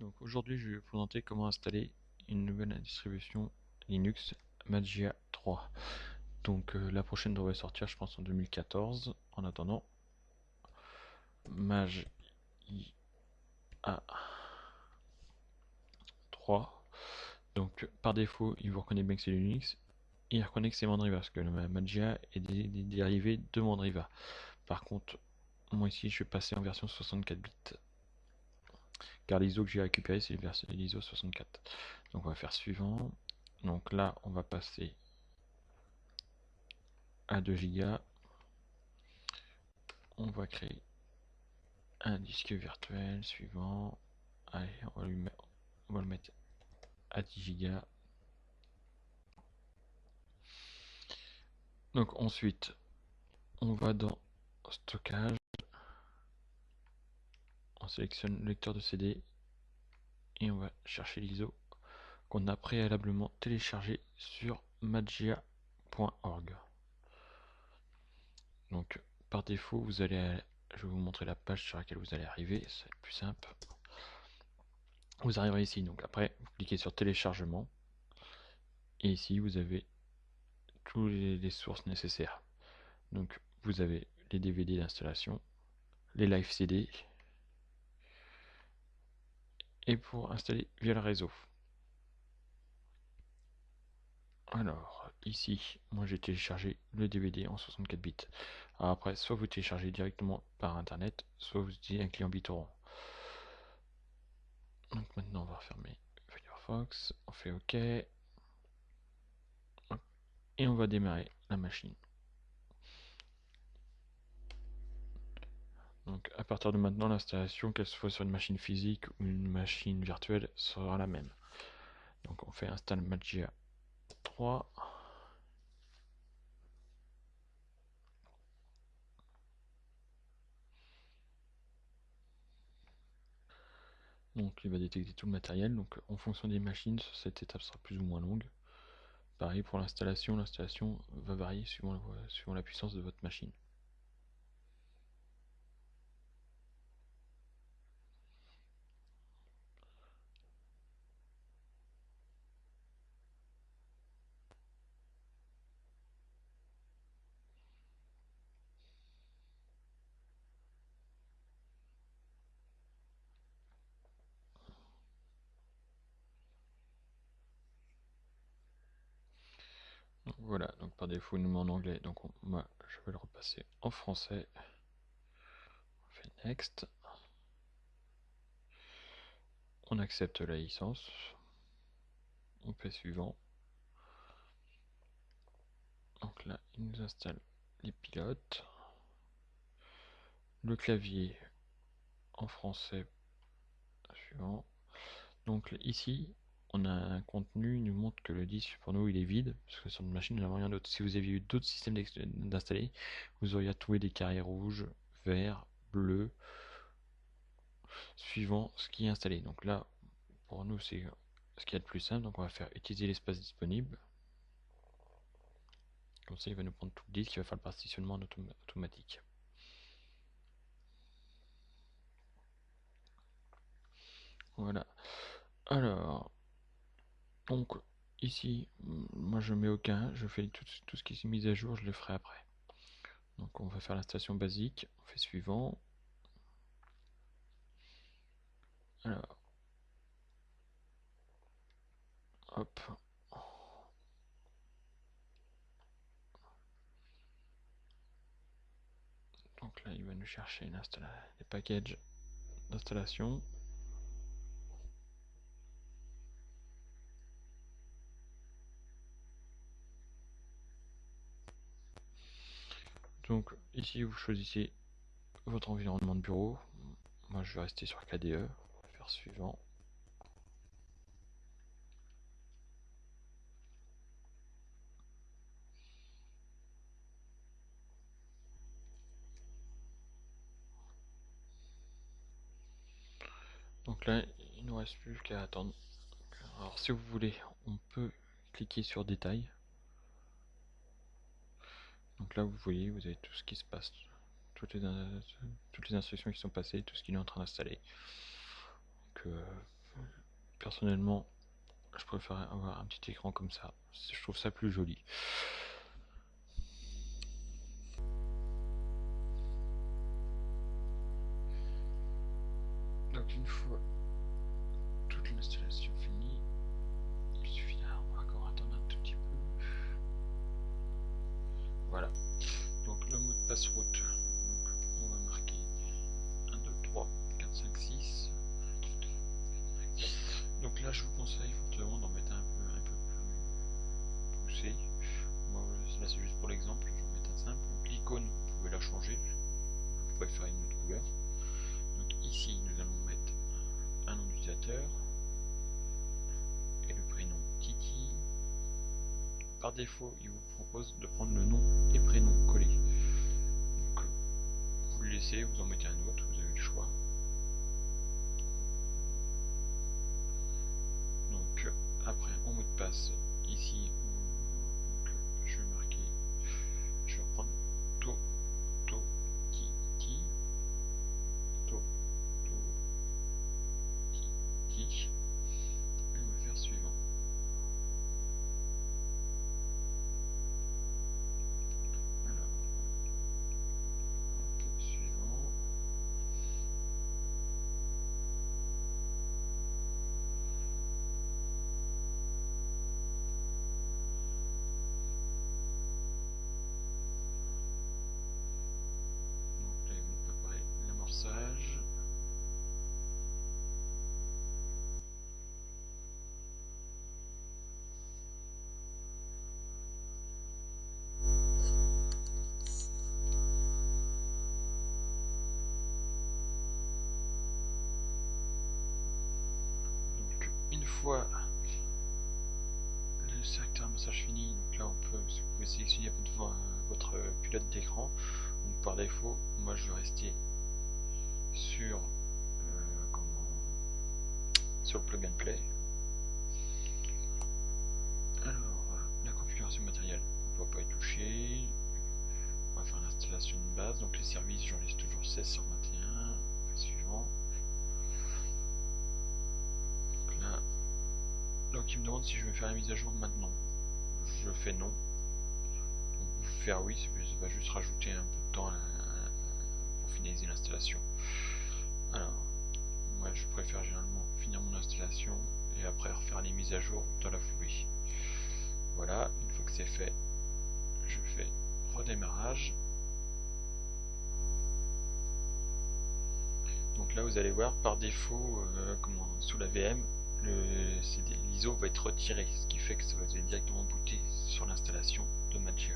Donc aujourd'hui je vais vous présenter comment installer une nouvelle distribution Linux Magia 3. Donc la prochaine devrait sortir je pense en 2014. En attendant, Magia 3. Donc par défaut il vous reconnaît bien que c'est Linux. Il reconnaît que c'est Mandriva parce que le Magia est des dérivés de Mandriva. Par contre, moi ici je vais passer en version 64 bits. Car l'ISO que j'ai récupéré c'est l'ISO 64. Donc on va faire suivant. Donc là on va passer à 2 Go. On va créer un disque virtuel suivant. Allez, on va le mettre à 10 Go. Donc ensuite, on va dans stockage. On sélectionne le lecteur de CD et on va chercher l'ISO qu'on a préalablement téléchargé sur magia.org. Donc par défaut, je vais vous montrer la page sur laquelle vous allez arriver, c'est le plus simple. Vous arriverez ici, donc après, vous cliquez sur téléchargement et ici vous avez tous les sources nécessaires. Donc vous avez les DVD d'installation, les live CD et pour installer via le réseau. Alors ici, moi j'ai téléchargé le DVD en 64 bits. Alors après, soit vous téléchargez directement par internet, soit vous utilisez un client BitTorrent. Donc maintenant on va refermer Firefox, on fait OK et on va démarrer la machine. Donc à partir de maintenant, l'installation, qu'elle soit sur une machine physique ou une machine virtuelle, sera la même. Donc on fait install Magia 3. Donc il va détecter tout le matériel. Donc en fonction des machines, cette étape sera plus ou moins longue. Pareil pour l'installation, l'installation va varier suivant la puissance de votre machine. Donc, voilà, donc par défaut il nous met en anglais, donc moi je vais le repasser en français. On fait next. On accepte la licence. On fait suivant. Donc là il nous installe les pilotes. Le clavier en français suivant. Donc ici, on a un contenu, il nous montre que le disque pour nous il est vide, parce que sur une machine nous n'avons rien d'autre. Si vous aviez eu d'autres systèmes d'installer, vous auriez trouvé des carrés rouges, verts, bleus, suivant ce qui est installé. Donc là, pour nous c'est ce qu'il y a de plus simple, donc on va faire utiliser l'espace disponible. Comme ça il va nous prendre tout le disque, il va faire le partitionnement en automatique. Voilà. Alors, donc ici, moi je mets aucun, je fais tout ce qui est mis à jour, je le ferai après. Donc on va faire l'installation basique, on fait suivant. Alors, hop. Donc là il va nous chercher les packages d'installation. Donc ici vous choisissez votre environnement de bureau. Moi je vais rester sur KDE, faire suivant. Donc là il ne nous reste plus qu'à attendre. Alors si vous voulez, on peut cliquer sur détail. Donc là vous voyez, vous avez tout ce qui se passe, toutes les instructions qui sont passées, tout ce qu'il est en train d'installer. Donc personnellement, je préfère avoir un petit écran comme ça. Je trouve ça plus joli. Donc une fois toute l'installation finie, il suffit encore attendre un tout petit peu. Voilà. Donc le mot de passe route. Donc on va marquer 1, 2, 3, 4, 5, 6. Donc là je vous conseille fortement d'en mettre un peu plus poussé. Moi là c'est juste pour l'exemple, je vais en mettre un simple. Donc l'icône, vous pouvez la changer. Vous pouvez faire une autre couleur. Donc ici nous allons mettre un nom d'utilisateur et le prénom Titi. Par défaut, il vous propose de prendre le nom et prénom collés. Donc, vous le laissez, vous en mettez un autre, vous avez le choix. Donc après en mot de passe, ici, donc, je vais marquer, je vais reprendre Titi, Titi, et on va faire suivant. Alors, suivant. Donc là, il va préparer l'amorçage. Donc une fois le secteur massage fini, donc là vous pouvez sélectionner votre pilote d'écran. Donc par défaut, moi je vais rester sur sur le plug and play. Alors la configuration matérielle, on ne va pas y toucher. On va faire l'installation de base, donc les services j'en laisse toujours 16 sur 21. On fait suivant. Donc là, donc il me demande si je vais faire la mise à jour maintenant. Je fais non. Donc faire oui, ça va juste rajouter un peu de temps pour finaliser l'installation. Alors, moi je préfère généralement finir mon installation et après refaire les mises à jour dans la foulée. Voilà, une fois que c'est fait, je fais redémarrage. Donc là vous allez voir par défaut, sous la VM, l'ISO va être retiré, ce qui fait que ça va vous aller directement booter sur l'installation de Magia.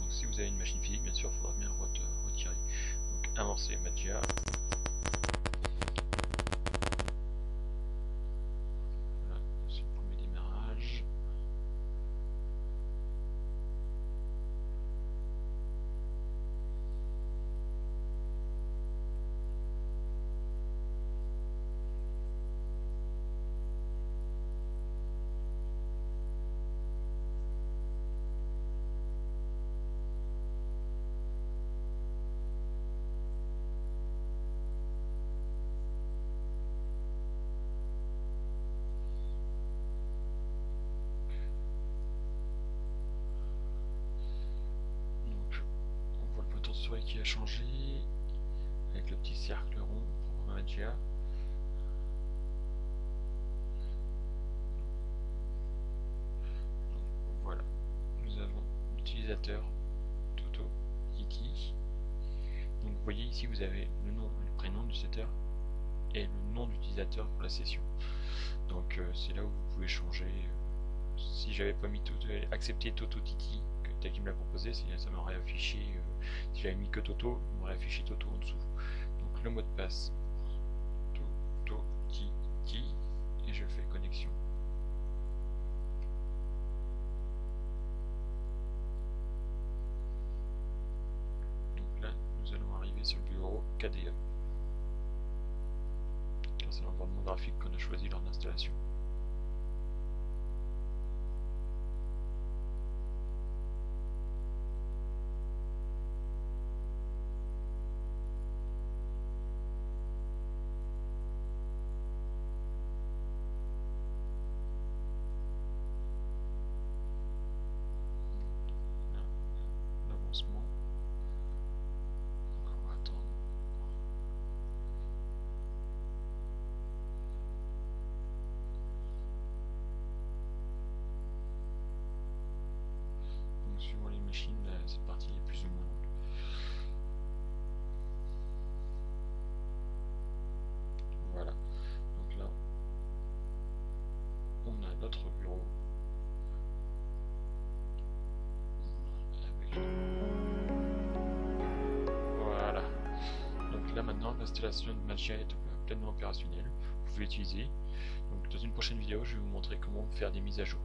Donc si vous avez une machine physique, bien sûr, il faudra bien retirer. Donc amorcer Magia. Voilà, c'est le premier démarrage. Donc on voit le pointeur de souris qui a changé avec le petit cercle rond pour Magia. Voilà, nous avons l'utilisateur Toto Titi. Donc vous voyez ici vous avez le nom, le prénom du utilisateur et le nom d'utilisateur pour la session. Donc c'est là où vous pouvez changer. Si j'avais pas mis accepté Toto Titi tel qu'il me l'a proposé, ça m'aurait affiché. Si j'avais mis que Toto, il m'aurait affiché Toto en dessous. Donc le mot de passe Toto Titi et je fais connexion. Donc là nous allons arriver sur le bureau KDE. C'est l'environnement graphique qu'on a choisi lors de l'installation. là maintenant l'installation de Magia est pleinement opérationnelle, vous pouvez l'utiliser. Donc dans une prochaine vidéo je vais vous montrer comment faire des mises à jour.